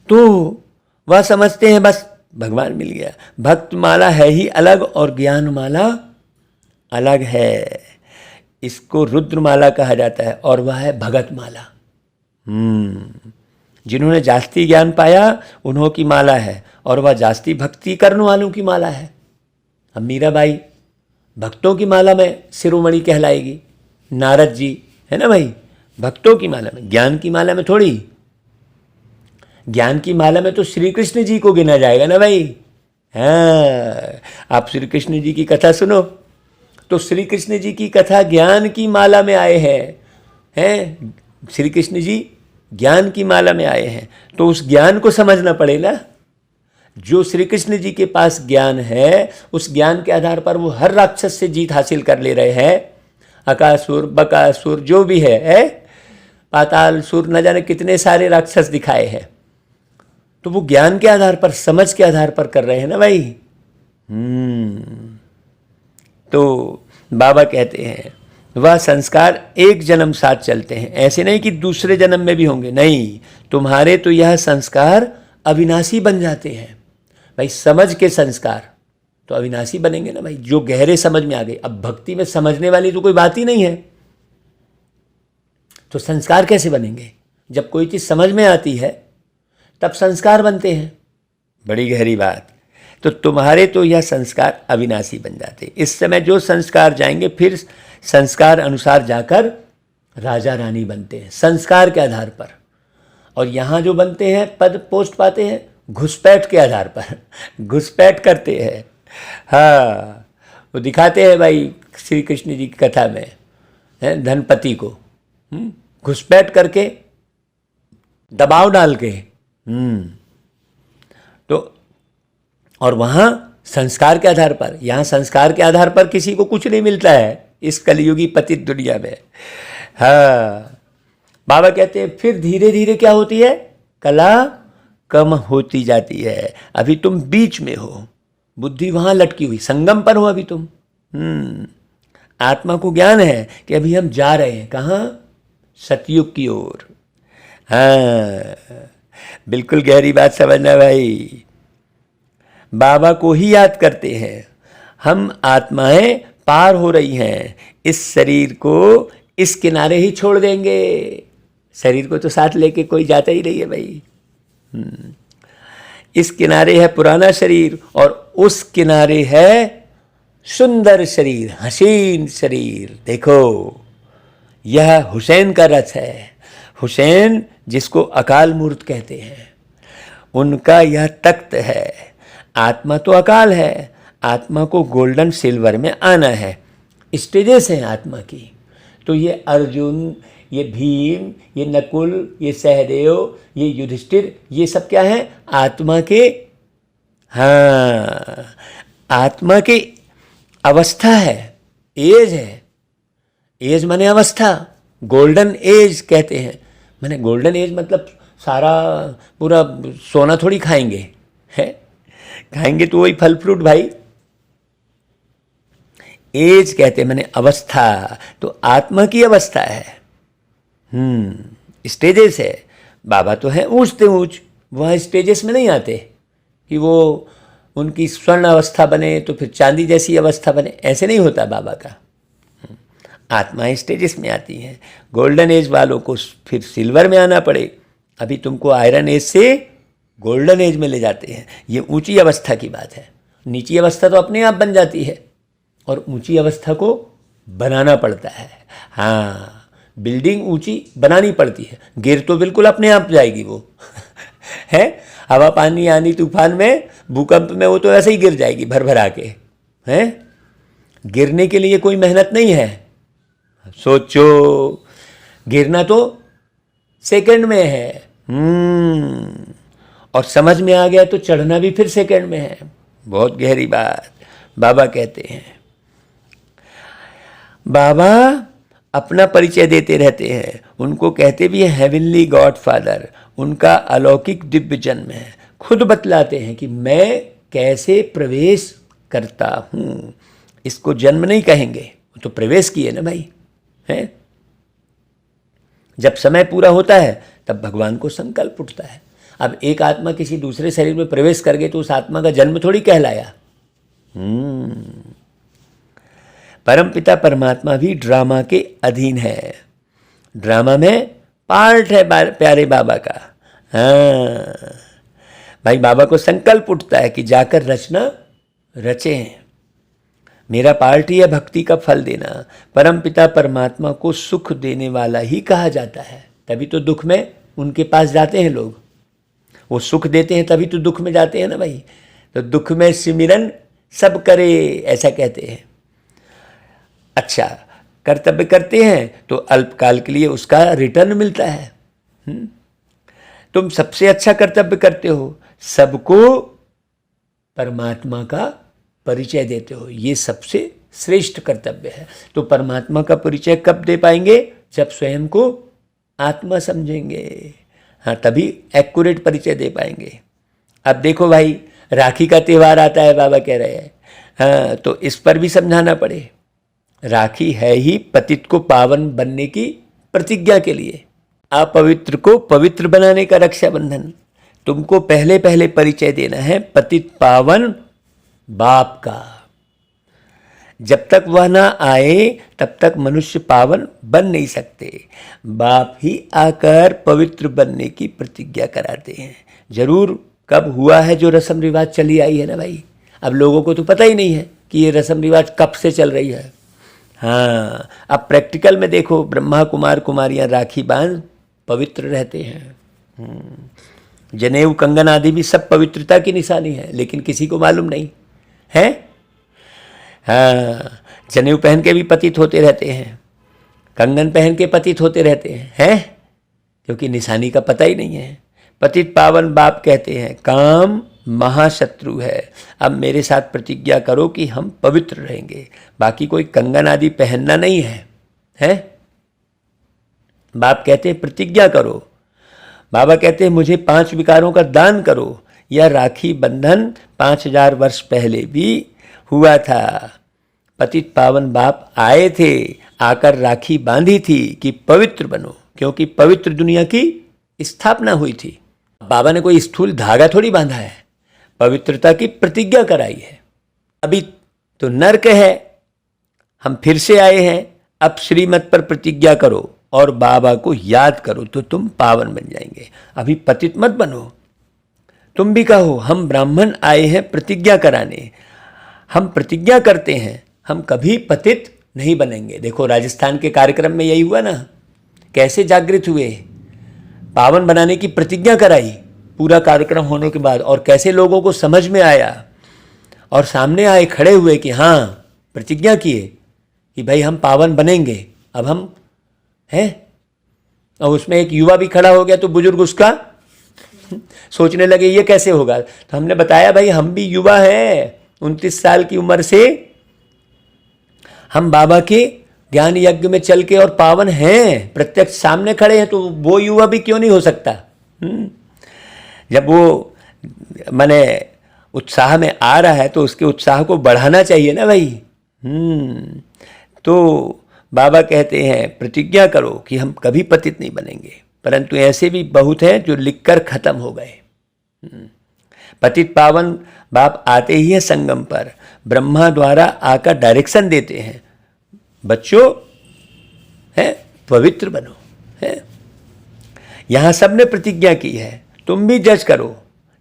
तो वह समझते हैं बस भगवान मिल गया। भक्त माला है ही अलग और ज्ञान माला अलग है। इसको रुद्र माला कहा जाता है और वह है भगत माला। जिन्होंने जास्ती ज्ञान पाया उन्हों की माला है, और वह जास्ती भक्ति करने वालों की माला है। अब मीराबाई भक्तों की माला में शिरोमणि कहलाएगी, नारद जी है ना भाई, भक्तों की माला में, ज्ञान की माला में थोड़ी। ज्ञान की माला में तो श्री कृष्ण जी को गिना जाएगा ना भाई, हाँ, आप श्री कृष्ण जी की कथा सुनो तो श्री कृष्ण जी की कथा ज्ञान की माला में आए हैं। श्री कृष्ण जी ज्ञान की माला में आए हैं, तो उस ज्ञान को समझना पड़ेगा। जो श्री कृष्ण जी के पास ज्ञान है, उस ज्ञान के आधार पर वो हर राक्षस से जीत हासिल कर ले रहे हैं। अकासुर, बकासुर, जो भी है पाताल सुर, न जाने कितने सारे राक्षस दिखाए हैं, तो वो ज्ञान के आधार पर, समझ के आधार पर कर रहे हैं ना भाई। तो बाबा कहते हैं वह संस्कार एक जन्म साथ चलते हैं, ऐसे नहीं कि दूसरे जन्म में भी होंगे, नहीं, तुम्हारे तो यह संस्कार अविनाशी बन जाते हैं भाई। समझ के संस्कार तो अविनाशी बनेंगे ना भाई, जो गहरे समझ में आ गए। अब भक्ति में समझने वाली तो कोई बात ही नहीं है, तो संस्कार कैसे बनेंगे? जब कोई चीज़ समझ में आती है तब संस्कार बनते हैं। बड़ी गहरी बात। तो तुम्हारे तो यह संस्कार अविनाशी बन जाते। इस समय जो संस्कार जाएंगे, फिर संस्कार अनुसार जाकर राजा रानी बनते हैं, संस्कार के आधार पर। और यहाँ जो बनते हैं, पद पोस्ट पाते हैं, घुसपैठ के आधार पर घुसपैठ करते हैं। हाँ, वो दिखाते हैं भाई श्री कृष्ण जी की कथा में, है धनपति को घुसपैठ करके, दबाव डाल के। तो और वहाँ संस्कार के आधार पर, यहाँ संस्कार के आधार पर किसी को कुछ नहीं मिलता है इस कलयुगी पतित दुनिया में। हाँ, बाबा कहते हैं फिर धीरे धीरे क्या होती है, कला कम होती जाती है। अभी तुम बीच में हो, बुद्धि वहाँ लटकी हुई, संगम पर हो अभी तुम। आत्मा को ज्ञान है कि अभी हम जा रहे हैं कहाँ, सतयुग की ओर। हाँ, बिल्कुल गहरी बात समझना भाई। बाबा को ही याद करते हैं, हम आत्माएं पार हो रही हैं, इस शरीर को इस किनारे ही छोड़ देंगे। शरीर को तो साथ लेके कोई जाता ही नहीं है भाई। इस किनारे है पुराना शरीर और उस किनारे है सुंदर शरीर, हसीन शरीर। देखो, यह हुसैन का रथ है। हुसैन जिसको अकाल मूर्त कहते हैं, उनका यह तख्त है। आत्मा तो अकाल है, आत्मा को गोल्डन सिल्वर में आना है। स्टेजेस हैं आत्मा की। तो ये अर्जुन, ये भीम, ये नकुल, ये सहदेव, ये युधिष्ठिर, ये सब क्या है, आत्मा के, हाँ, आत्मा की अवस्था है, एज है। एज माने अवस्था, गोल्डन एज कहते हैं। माने गोल्डन एज मतलब सारा पूरा सोना थोड़ी खाएंगे, है खाएंगे तो वही फल फ्रूट भाई। एज कहते हैं माने अवस्था, तो आत्मा की अवस्था है। स्टेजेस है। बाबा तो है ऊंचते ऊंच, वह स्टेजेस में नहीं आते कि वो उनकी स्वर्ण अवस्था बने तो फिर चांदी जैसी अवस्था बने, ऐसे नहीं होता बाबा का। आत्मा स्टेजेस में आती हैं। गोल्डन एज वालों को फिर सिल्वर में आना पड़े, अभी तुमको आयरन एज से गोल्डन एज में ले जाते हैं। ये ऊंची अवस्था की बात है। नीची अवस्था तो अपने आप बन जाती है और ऊंची अवस्था को बनाना पड़ता है। हाँ, बिल्डिंग ऊंची बनानी पड़ती है, गिर तो बिल्कुल अपने आप जाएगी वो है। हवा पानी आनी तूफान में, भूकंप में वो तो ऐसे ही गिर जाएगी भर भरा के, हैं। गिरने के लिए कोई मेहनत नहीं है। सोचो, गिरना तो सेकंड में है। और समझ में आ गया तो चढ़ना भी फिर सेकंड में है। बहुत गहरी बात बाबा कहते हैं। बाबा अपना परिचय देते रहते हैं, उनको कहते भी हैं हेवनली गॉड फादर। उनका अलौकिक दिव्य जन्म है। खुद बतलाते हैं कि मैं कैसे प्रवेश करता हूँ। इसको जन्म नहीं कहेंगे, तो प्रवेश किए ना भाई, है। जब समय पूरा होता है तब भगवान को संकल्प उठता है। अब एक आत्मा किसी दूसरे शरीर में प्रवेश कर गई तो उस आत्मा का जन्म थोड़ी कहलाया। परमपिता परमात्मा भी ड्रामा के अधीन है। ड्रामा में पार्ट है प्यारे बाबा का। हाँ भाई, बाबा को संकल्प उठता है कि जाकर रचना रचें। मेरा पार्ट ही है भक्ति का फल देना। परमपिता परमात्मा को सुख देने वाला ही कहा जाता है, तभी तो दुख में उनके पास जाते हैं लोग। वो सुख देते हैं तभी तो दुख में जाते हैं ना भाई। तो दुख में सिमरन सब करे, ऐसा कहते हैं। अच्छा कर्तव्य करते हैं तो अल्पकाल के लिए उसका रिटर्न मिलता है। तुम सबसे अच्छा कर्तव्य करते हो, सबको परमात्मा का परिचय देते हो, ये सबसे श्रेष्ठ कर्तव्य है। तो परमात्मा का परिचय कब दे पाएंगे? जब स्वयं को आत्मा समझेंगे, हाँ तभी एक्यूरेट परिचय दे पाएंगे। अब देखो भाई, राखी का त्यौहार आता है, बाबा कह रहे हैं, हाँ तो इस पर भी समझाना पड़े। राखी है ही पतित को पावन बनने की प्रतिज्ञा के लिए, अपवित्र को पवित्र बनाने का रक्षाबंधन। तुमको पहले पहले परिचय देना है पतित पावन बाप का। जब तक वह ना आए तब तक मनुष्य पावन बन नहीं सकते। बाप ही आकर पवित्र बनने की प्रतिज्ञा कराते हैं। जरूर कब हुआ है जो रस्म रिवाज चली आई है ना भाई, अब लोगों को तो पता ही नहीं है कि ये रस्म रिवाज कब से चल रही है। हाँ अब प्रैक्टिकल में देखो, ब्रह्मा कुमार कुमारियाँ राखी बांध पवित्र रहते हैं। जनेऊ कंगन आदि भी सब पवित्रता की निशानी है, लेकिन किसी को मालूम नहीं है। हाँ जनेऊ पहन के भी पतित होते रहते हैं, कंगन पहन के पतित होते रहते हैं, क्योंकि निशानी का पता ही नहीं है। पतित पावन बाप कहते हैं काम महाशत्रु है, अब मेरे साथ प्रतिज्ञा करो कि हम पवित्र रहेंगे। बाकी कोई कंगन आदि पहनना नहीं है। बाप कहते हैं प्रतिज्ञा करो। बाबा कहते हैं मुझे 5 विकारों का दान करो। यह राखी बंधन 5000 वर्ष पहले भी हुआ था। पतित पावन बाप आए थे, आकर राखी बांधी थी कि पवित्र बनो, क्योंकि पवित्र दुनिया की स्थापना हुई थी। बाबा ने कोई स्थूल धागा थोड़ी बांधा है, पवित्रता की प्रतिज्ञा कराई है। अभी तो नर्क है, हम फिर से आए हैं। अब श्रीमत पर प्रतिज्ञा करो और बाबा को याद करो तो तुम पावन बन जाएंगे। अभी पतित मत बनो। तुम भी कहो हम ब्राह्मण आए हैं प्रतिज्ञा कराने, हम प्रतिज्ञा करते हैं हम कभी पतित नहीं बनेंगे। देखो राजस्थान के कार्यक्रम में यही हुआ ना, कैसे जागृत हुए, पावन बनाने की प्रतिज्ञा कराई पूरा कार्यक्रम होने के बाद, और कैसे लोगों को समझ में आया और सामने आए खड़े हुए कि हाँ प्रतिज्ञा किए कि भाई हम पावन बनेंगे। अब हम हैं, और उसमें एक युवा भी खड़ा हो गया तो बुजुर्ग उसका सोचने लगे ये कैसे होगा। तो हमने बताया भाई हम भी युवा हैं, 29 साल की उम्र से हम बाबा के ज्ञान यज्ञ में चल के और पावन हैं, प्रत्यक्ष सामने खड़े हैं, तो वो युवा भी क्यों नहीं हो सकता। जब वो माने उत्साह में आ रहा है तो उसके उत्साह को बढ़ाना चाहिए ना भाई। तो बाबा कहते हैं प्रतिज्ञा करो कि हम कभी पतित नहीं बनेंगे। परंतु ऐसे भी बहुत हैं जो लिखकर खत्म हो गए। पतित पावन बाप आते ही है संगम पर, ब्रह्मा द्वारा आकर डायरेक्शन देते हैं, बच्चों है पवित्र बनो है। यहां सबने प्रतिज्ञा की है, तुम भी जज करो,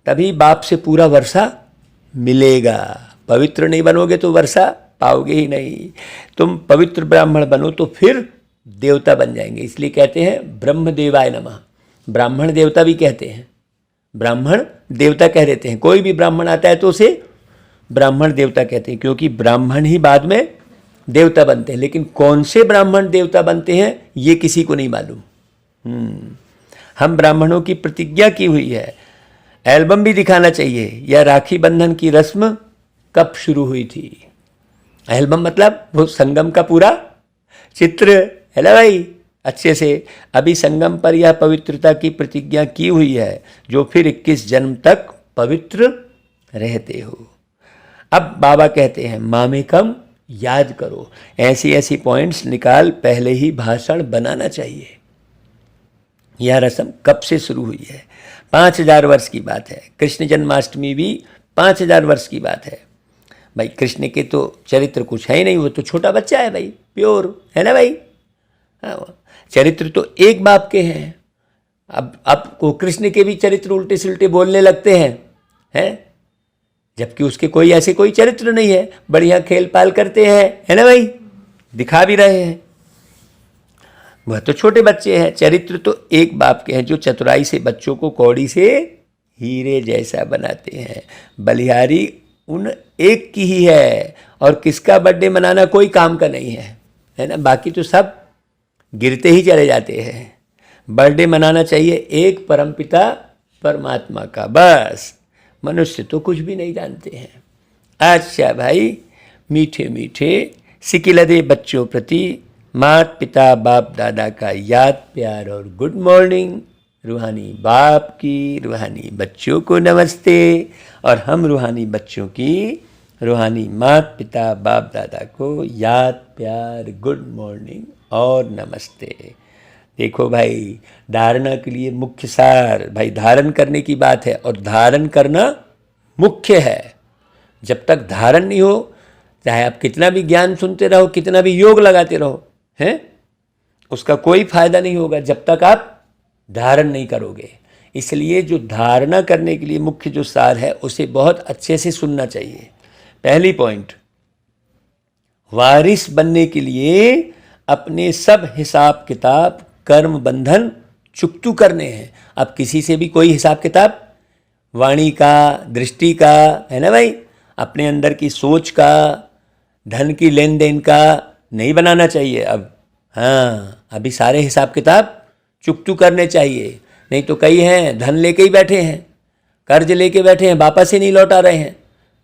तभी बाप से पूरा वर्षा मिलेगा। पवित्र नहीं बनोगे तो वर्षा पाओगे ही नहीं। तुम पवित्र ब्राह्मण बनो तो फिर देवता बन जाएंगे। इसलिए कहते हैं ब्रह्म देवाय नमः। ब्राह्मण देवता भी कहते हैं, ब्राह्मण देवता कह देते हैं। कोई भी ब्राह्मण आता है तो उसे ब्राह्मण देवता कहते हैं, क्योंकि ब्राह्मण ही बाद में देवता बनते हैं। लेकिन कौन से ब्राह्मण देवता बनते हैं ये किसी को नहीं मालूम। हम ब्राह्मणों की प्रतिज्ञा की हुई है, एल्बम भी दिखाना चाहिए। यह राखी बंधन की रस्म कब शुरू हुई थी। एल्बम मतलब वो संगम का पूरा चित्र है ना भाई, अच्छे से। अभी संगम पर यह पवित्रता की प्रतिज्ञा की हुई है, जो फिर 21 जन्म तक पवित्र रहते हो। अब बाबा कहते हैं मामेकम याद करो। ऐसी ऐसी पॉइंट्स निकाल, पहले ही भाषण बनाना चाहिए। यह रस्म कब से शुरू हुई है? 5000 वर्ष की बात है। कृष्ण जन्माष्टमी भी 5000 वर्ष की बात है भाई। कृष्ण के तो चरित्र कुछ है ही नहीं, वो तो छोटा बच्चा है भाई, प्योर है ना भाई। चरित्र तो एक बाप के हैं। अब को कृष्ण के भी चरित्र उल्टे सिल्टे बोलने लगते हैं, जबकि उसके कोई ऐसे कोई चरित्र नहीं है। बढ़िया खेल पाल करते हैं, है ना भाई, दिखा भी रहे हैं। वह तो छोटे बच्चे हैं। चरित्र तो एक बाप के हैं, जो चतुराई से बच्चों को कौड़ी से हीरे जैसा बनाते हैं। बलिहारी उन एक की ही है, और किसका बर्थडे मनाना कोई काम का नहीं है ना। बाकी तो सब गिरते ही चले जाते हैं। बर्थडे मनाना चाहिए एक परमपिता परमात्मा का, बस। मनुष्य तो कुछ भी नहीं जानते हैं। अच्छा भाई, मीठे मीठे सिकिलदे बच्चों प्रति माता पिता बाप दादा का याद प्यार और गुड मॉर्निंग। रूहानी बाप की रूहानी बच्चों को नमस्ते, और हम रूहानी बच्चों की रूहानी माता पिता बाप दादा को याद प्यार गुड मॉर्निंग और नमस्ते। देखो भाई, धारणा के लिए मुख्य सार, भाई धारण करने की बात है, और धारण करना मुख्य है। जब तक धारण नहीं हो, चाहे आप कितना भी ज्ञान सुनते रहो, कितना भी योग लगाते रहो, हैं, उसका कोई फायदा नहीं होगा जब तक आप धारण नहीं करोगे। इसलिए जो धारणा करने के लिए मुख्य जो सार है, उसे बहुत अच्छे से सुनना चाहिए। पहली पॉइंट, वारिस बनने के लिए अपने सब हिसाब किताब कर्म बंधन चुकतू करने हैं। अब किसी से भी कोई हिसाब किताब वाणी का, दृष्टि का, है ना भाई, अपने अंदर की सोच का, धन की लेन देन का नहीं बनाना चाहिए अब। हाँ, अभी सारे हिसाब किताब चुकतू करने चाहिए। नहीं तो कई हैं धन लेके ही बैठे हैं, कर्ज लेके बैठे हैं, वापस ही नहीं लौटा रहे हैं,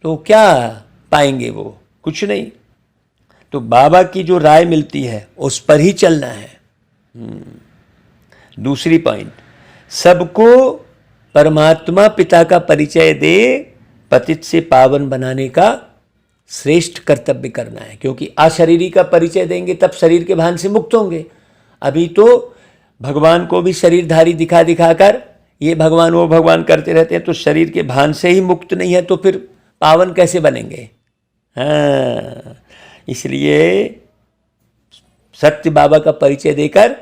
तो क्या पाएंगे वो? कुछ नहीं। तो बाबा की जो राय मिलती है उस पर ही चलना है। दूसरी पॉइंट, सबको परमात्मा पिता का परिचय दे पतित से पावन बनाने का श्रेष्ठ कर्तव्य करना है। क्योंकि अशरीरी का परिचय देंगे तब शरीर के भान से मुक्त होंगे। अभी तो भगवान को भी शरीरधारी दिखा दिखा कर ये भगवान वो भगवान करते रहते हैं, तो शरीर के भान से ही मुक्त नहीं है, तो फिर पावन कैसे बनेंगे? हाँ, इसलिए सत्य बाबा का परिचय देकर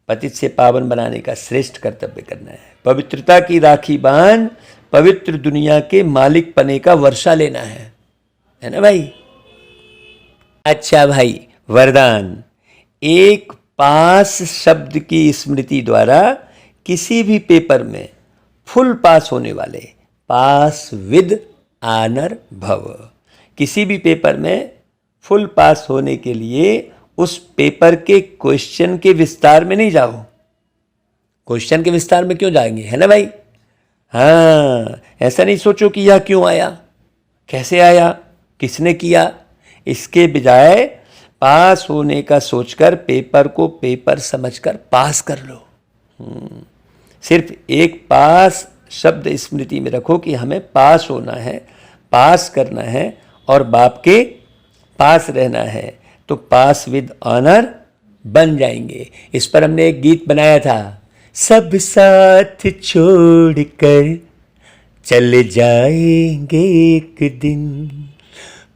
पतित से पावन बनाने का श्रेष्ठ कर्तव्य करना है। पवित्रता की राखी बांध पवित्र दुनिया के मालिक पने का वर्षा लेना है ना भाई। अच्छा भाई, वरदान, एक पास शब्द की स्मृति द्वारा किसी भी पेपर में फुल पास होने वाले, पास विद आनर भव। किसी भी पेपर में फुल पास होने के लिए उस पेपर के क्वेश्चन के विस्तार में नहीं जाओ। क्वेश्चन के विस्तार में क्यों जाएंगे, है ना भाई? हाँ, ऐसा नहीं सोचो कि यह क्यों आया, कैसे आया, किसने किया। इसके बजाय पास होने का सोचकर पेपर को पेपर समझकर पास कर लो। सिर्फ एक पास शब्द स्मृति में रखो कि हमें पास होना है, पास करना है और बाप के पास रहना है, तो पास विद ऑनर बन जाएंगे। इस पर हमने एक गीत बनाया था, सब साथ छोड़कर चले जाएंगे एक दिन,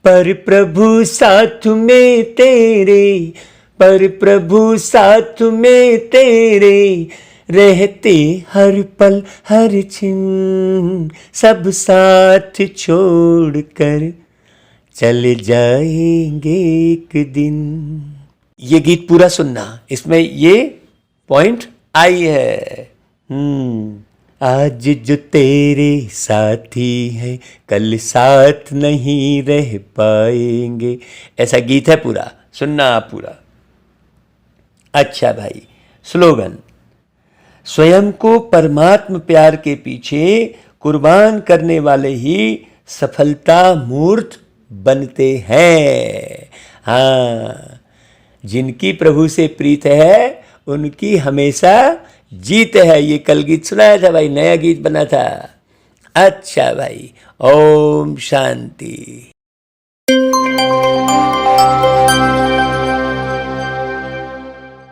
पर प्रभु साथ में तेरे, पर प्रभु साथ में तेरे, रहते हर पल हर क्षण, सब साथ छोड़कर चले जाएंगे एक दिन। ये गीत पूरा सुनना, इसमें ये पॉइंट आई है। आज जो तेरे साथी है कल साथ नहीं रह पाएंगे, ऐसा गीत है पूरा, सुनना आप पूरा। अच्छा भाई, स्लोगन, स्वयं को परमात्म प्यार के पीछे कुर्बान करने वाले ही सफलता मूर्त बनते हैं। हाँ, जिनकी प्रभु से प्रीत है उनकी हमेशा जीत है। ये कल गीत सुनाया था भाई, नया गीत बना था। अच्छा भाई, ओम शांति।